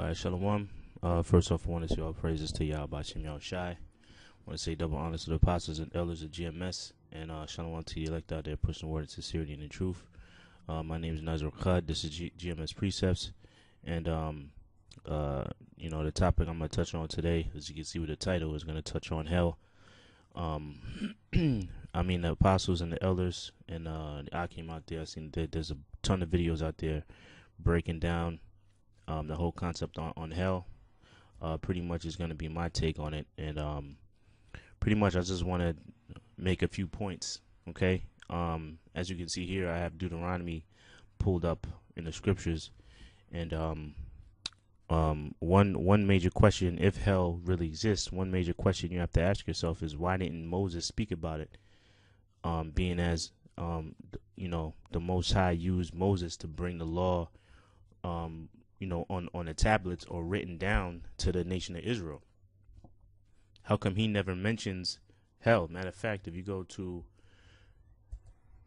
All right, shalawam. First off, I want to say all praises to Yahawashi, Yahawashi. I want to say double honors to the apostles and elders of GMS, and shalom to the elect out there pushing the word of sincerity and in truth. My name is Nazar Khad. This is GMS Precepts, and the topic I'm going to touch on today, as you can see with the title, is going to touch on hell. I mean, the apostles and the elders, and I came out there. I seen that there's a ton of videos out there breaking down the whole concept on hell. Pretty much is going to be my take on it, and pretty much I just want to make a few points. Okay, as you can see here, I have Deuteronomy pulled up in the scriptures, and one major question, if hell really exists, one major question you have to ask yourself is, why didn't Moses speak about it? Being as the Most High used Moses to bring the law on the tablets or written down to the nation of Israel. How come he never mentions hell? Matter of fact, if you go to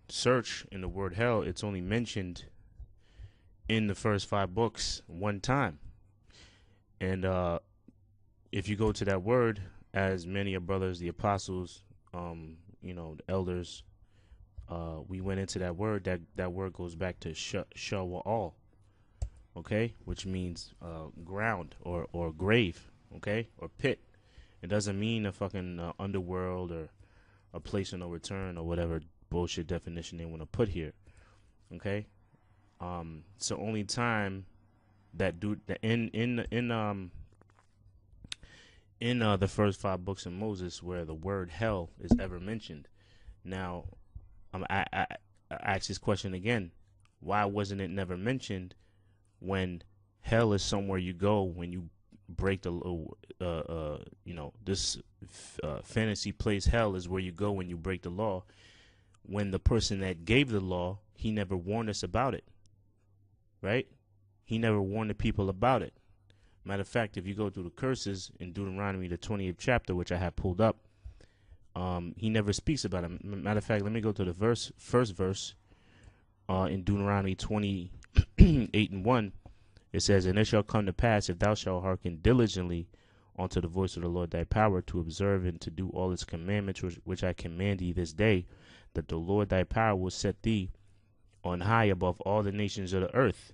search in the word hell, it's only mentioned in the first 5 books one time. And if you go to that word, as many of brothers, the apostles, the elders, we went into that word. That word goes back to shalawam. Okay, which means ground or grave, okay, or pit. It doesn't mean a fucking underworld or a place of no return or whatever bullshit definition they want to put here, okay. So only time that in the first 5 books of Moses where the word hell is ever mentioned. Now, I ask this question again: why wasn't it never mentioned? When hell is somewhere you go when you break this fantasy place, hell is where you go when you break the law. When the person that gave the law, he never warned us about it, right? He never warned the people about it. Matter of fact, if you go through the curses in Deuteronomy, the 20th chapter, which I have pulled up, he never speaks about it. Matter of fact, let me go to the first verse in Deuteronomy 28:1, it says, "And it shall come to pass, if thou shalt hearken diligently unto the voice of the Lord thy power, to observe and to do all his commandments which I command thee this day, that the Lord thy power will set thee on high above all the nations of the earth."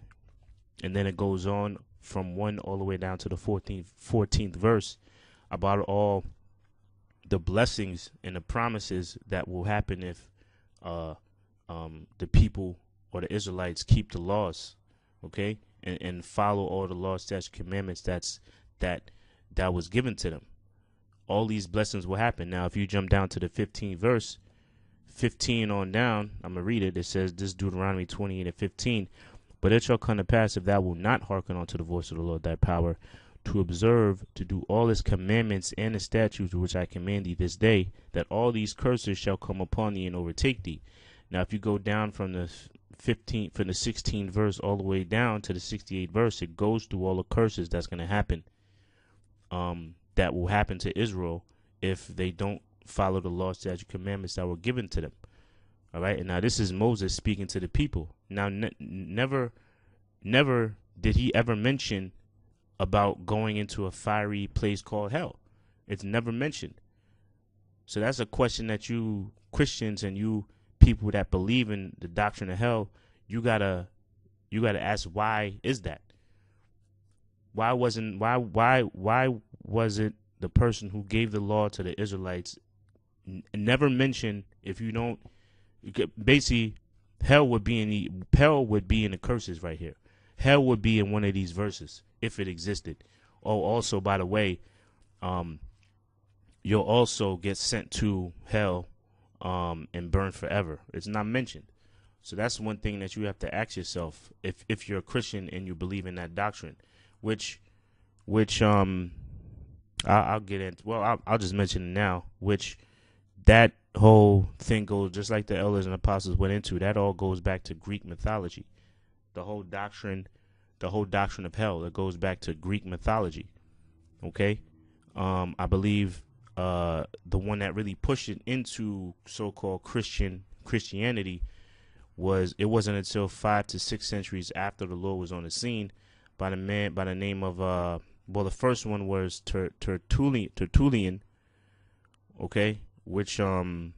And then it goes on from 1 all the way down to the 14th verse about all the blessings and the promises that will happen if the people or the Israelites keep the laws, okay, and follow all the laws, statutes, commandments that was given to them. All these blessings will happen. Now, if you jump down to the 15th verse, 15 on down, I'm gonna read it. It says, this Deuteronomy 28:15, "But it shall come to pass, if thou wilt not hearken unto the voice of the Lord thy power, to observe to do all his commandments and the statutes which I command thee this day, that all these curses shall come upon thee and overtake thee." Now, if you go down from the 16th verse all the way down to the 68th verse, it goes through all the curses that's going to happen, that will happen to Israel if they don't follow the law, statute, commandments that were given to them. All right, and now this is Moses speaking to the people. Now, never did he ever mention about going into a fiery place called hell. It's never mentioned. So that's a question that you Christians and you people that believe in the doctrine of hell, you gotta ask, why is that? Why wasn't the person who gave the law to the Israelites never mentioned? If you don't, basically, hell would be in the curses right here. Hell would be in one of these verses if it existed. Oh, also, by the way, you'll also get sent to hell and burn forever. It's not mentioned. So that's one thing that you have to ask yourself if you're a Christian and you believe in that doctrine, which I'll get into. Well, I'll just mention it now. Which that whole thing goes, just like the elders and apostles went into. That all goes back to Greek mythology. The whole doctrine of hell, that goes back to Greek mythology. Okay, I believe the one that really pushed it into so-called Christianity wasn't until 5 to 6 centuries after the Lord was on the scene. by the name of well, the first one was Tertullian, okay, which from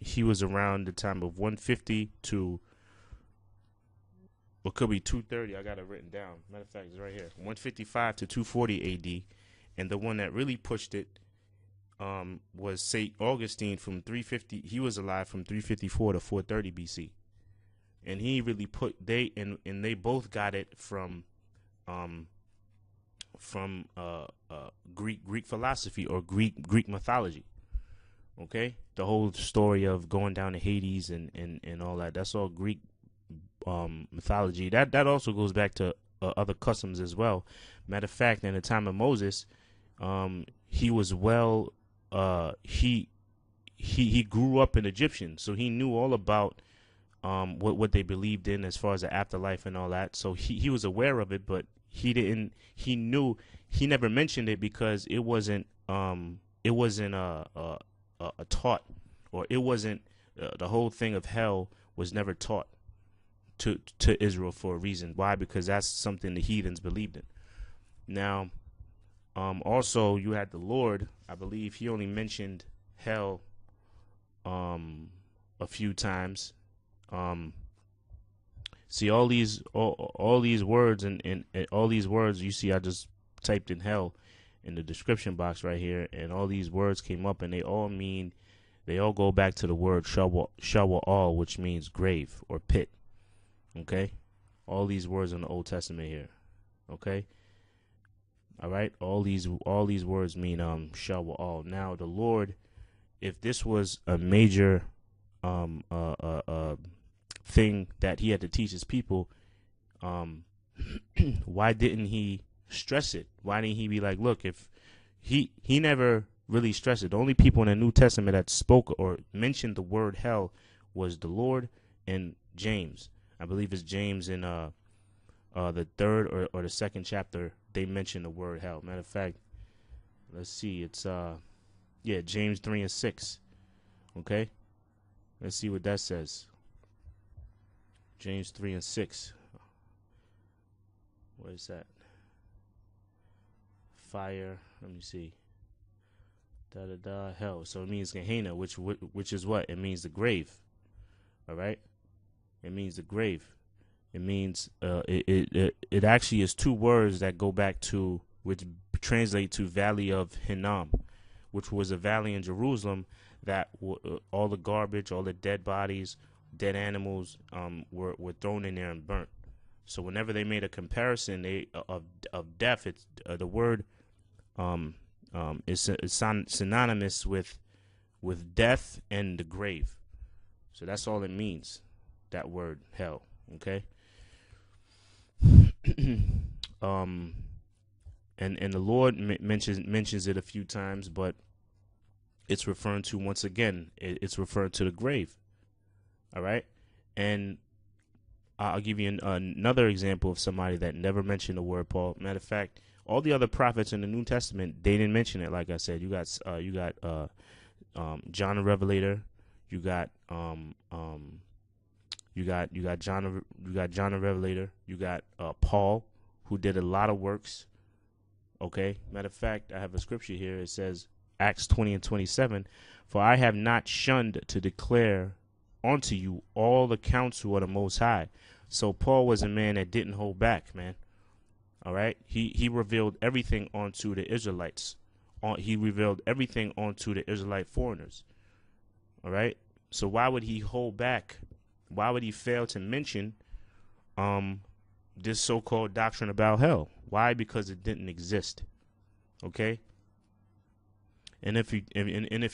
he was around the time of 150 to, or could be 230. I got it written down. Matter of fact, it's right here. 155 to 240 AD, and the one that really pushed it was Saint Augustine from 350. He was alive from 354 to 430 BC, and he really put and they both got it from Greek philosophy or Greek mythology. Okay, the whole story of going down to Hades and all that. That's all Greek mythology. That also goes back to other customs as well. Matter of fact, in the time of Moses, he was he grew up an Egyptian, so he knew all about what they believed in as far as the afterlife and all that. So he was aware of it, but he never mentioned it because it wasn't a taught, or it wasn't the whole thing of hell was never taught to Israel for a reason. Why? Because that's something the heathens believed in. Now, also you had the Lord. I believe he only mentioned hell a few times. See all these words and all these words you see. I just typed in hell in the description box right here, and all these words came up, and they all go back to the word shawa'al, which means grave or pit. Okay, all these words in the Old Testament here. Okay, all right, all these words mean shawa'al. Now the Lord, if this was a major thing that he had to teach his people, why didn't he stress it? Why didn't he be like, look, if he never really stressed it. The only people in the New Testament that spoke or mentioned the word hell was the Lord and James. I believe it's James in the third or the second chapter. They mention the word hell. Matter of fact, let's see. It's James 3 and 6. Okay, let's see what that says. James 3 and 6. What is that? Fire. Let me see. Hell. So it means Gehenna, which is what? It means the grave. All right. It means the grave. It means it actually is two words that go back to, which translate to Valley of Hinnom, which was a valley in Jerusalem that all the garbage, all the dead bodies, dead animals were thrown in there and burnt. So whenever they made a comparison of death, it's the word is synonymous with death and the grave. So that's all it means, that word hell. Okay. And the Lord mentions it a few times, but it's referring to, once again, it's referring to the grave. All right. And I'll give you another example of somebody that never mentioned the word Paul. Matter of fact, all the other prophets in the New Testament, they didn't mention it. Like I said, you got John the Revelator, you got John the Revelator, you got Paul, who did a lot of works. Okay. Matter of fact, I have a scripture here. It says Acts 20 and 27, for I have not shunned to declare unto you all the counsel of the Most High. So Paul was a man that didn't hold back, man. All right. He revealed everything onto the Israelites. He revealed everything onto the Israelite foreigners. All right. So why would he hold back? Why would he fail to mention this so-called doctrine about hell? Why? Because it didn't exist. Okay. And if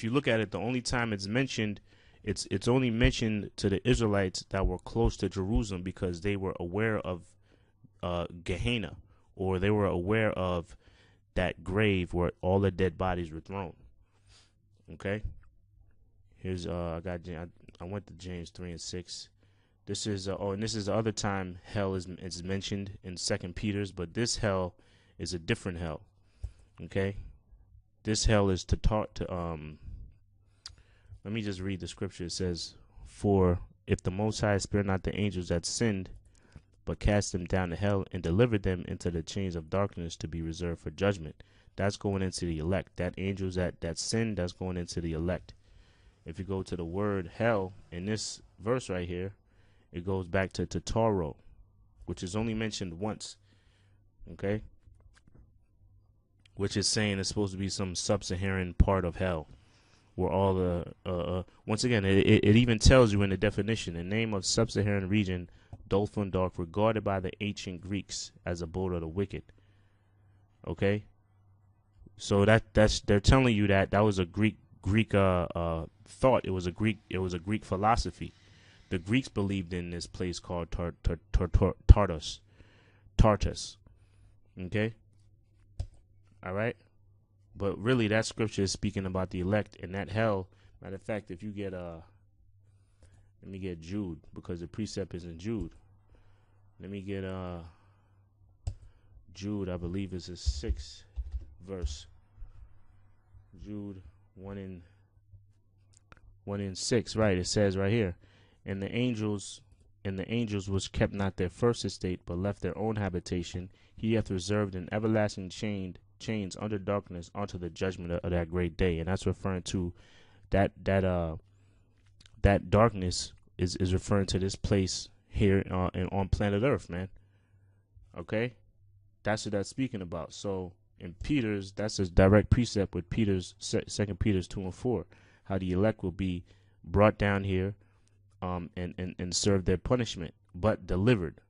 you look at it, the only time it's mentioned, it's only mentioned to the Israelites that were close to Jerusalem, because they were aware of Gehenna, or they were aware of that grave where all the dead bodies were thrown. Okay. Here's I went to James 3 and 6. This is and this is the other time hell is mentioned in 2 Peter's, but this hell is a different hell. Okay. This hell is let me just read the scripture. It says, for if the Most High spare not the angels that sinned but cast them down to hell and delivered them into the chains of darkness to be reserved for judgment. That's going into the elect. That angels that sin, that's going into the elect. If you go to the word hell in this verse right here, it goes back to Taro, which is only mentioned once. Okay? Which is saying it's supposed to be some sub-Saharan part of hell, where all the once again it even tells you in the definition the name of sub-Saharan region, doleful and dark, regarded by the ancient Greeks as abode of the wicked. Okay, so that's they're telling you that was a Greek thought. It was a Greek philosophy. The Greeks believed in this place called Tartarus. Okay, all right. But really, that scripture is speaking about the elect and that hell. Matter of fact, if you get let me get Jude, because the precept is in Jude. Let me get Jude. I believe is the 6th verse. Jude 1 and 6. Right. It says right here, and the angels which kept not their first estate, but left their own habitation, he hath reserved in everlasting chains under darkness unto the judgment of that great day. And that's referring to that darkness is referring to this place here on planet Earth, man. Okay, that's what that's speaking about. So in Peter's, that's a direct precept with Peter's 2 Peter's 2 and 4, how the elect will be brought down here and serve their punishment, but delivered.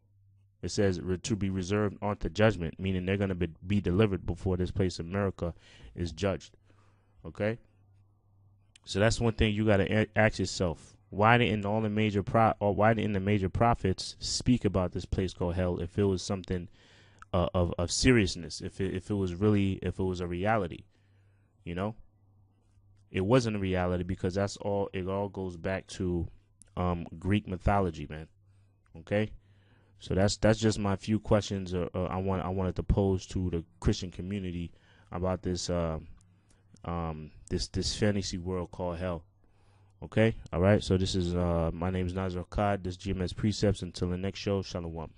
It says to be reserved unto judgment, meaning they're going to be delivered before this place in America is judged. Okay? So that's one thing you got to ask yourself. Why didn't the major prophets speak about this place called hell if it was something of seriousness, if it was a reality? You know? It wasn't a reality because it all goes back to Greek mythology, man. Okay? So that's just my few questions I wanted to pose to the Christian community about this this fantasy world called hell. Okay, all right. So this is my name is Nazar Akkad. This is GMS Precepts. Until the next show, shalawam.